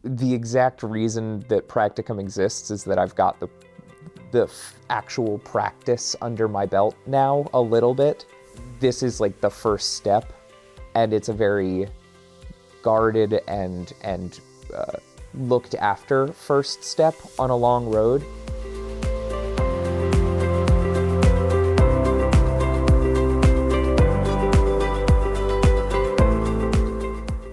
The exact reason that Practicum exists is that I've got the actual practice under my belt now a little bit. This is like the first step, and it's a very guarded and looked after first step on a long road.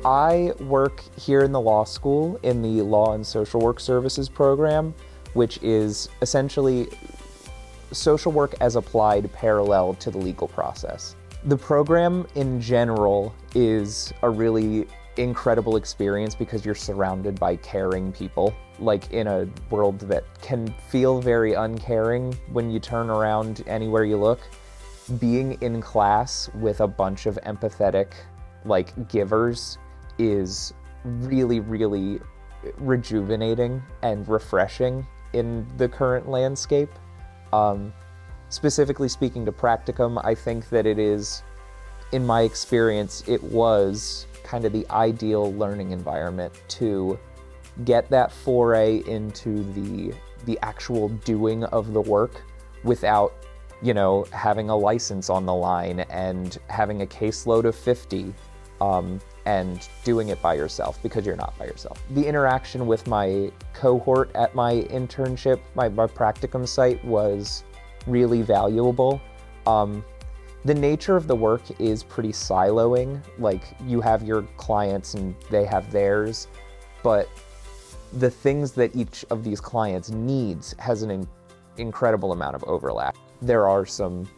I work here in the law school in the Law and Social Work Services program, which is essentially social work as applied parallel to the legal process. The program in general is a really incredible experience because you're surrounded by caring people, like in a world that can feel very uncaring when you turn around anywhere you look. Being in class with a bunch of empathetic, givers is really, really rejuvenating and refreshing in the current landscape. Specifically speaking to Practicum, I think that it is, in my experience, it was kind of the ideal learning environment to get that foray into the actual doing of the work without, having a license on the line and having a caseload of 50 and doing it by yourself, because you're not by yourself. The interaction with my cohort at my internship, my Practicum site, was really valuable. The nature of the work is pretty siloing. You have your clients and they have theirs, but the things that each of these clients needs has an incredible amount of overlap. There are some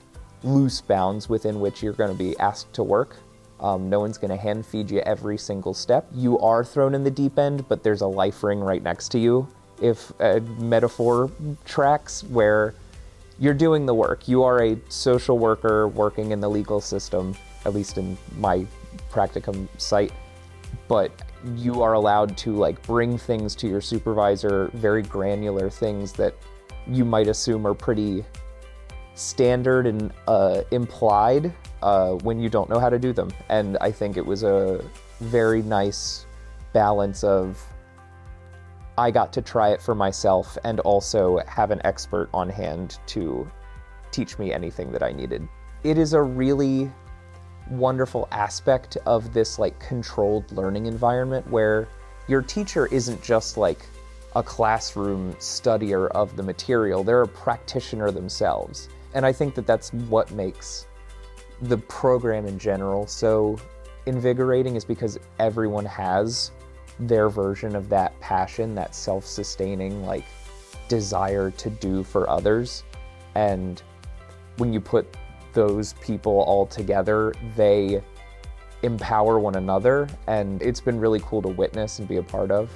loose bounds within which you're going to be asked to work. No one's going to hand feed you every single step. You are thrown in the deep end, but there's a life ring right next to you, if a metaphor tracks, where you're doing the work. You are a social worker working in the legal system, at least in my Practicum site, but you are allowed to bring things to your supervisor, very granular things that you might assume are pretty standard and implied when you don't know how to do them. And I think it was a very nice balance of, I got to try it for myself and also have an expert on hand to teach me anything that I needed. It is a really wonderful aspect of this controlled learning environment where your teacher isn't just a classroom studier of the material, they're a practitioner themselves. And I think that that's what makes the program in general so invigorating, is because everyone has their version of that passion, that self-sustaining desire to do for others. And when you put those people all together, they empower one another, and it's been really cool to witness and be a part of.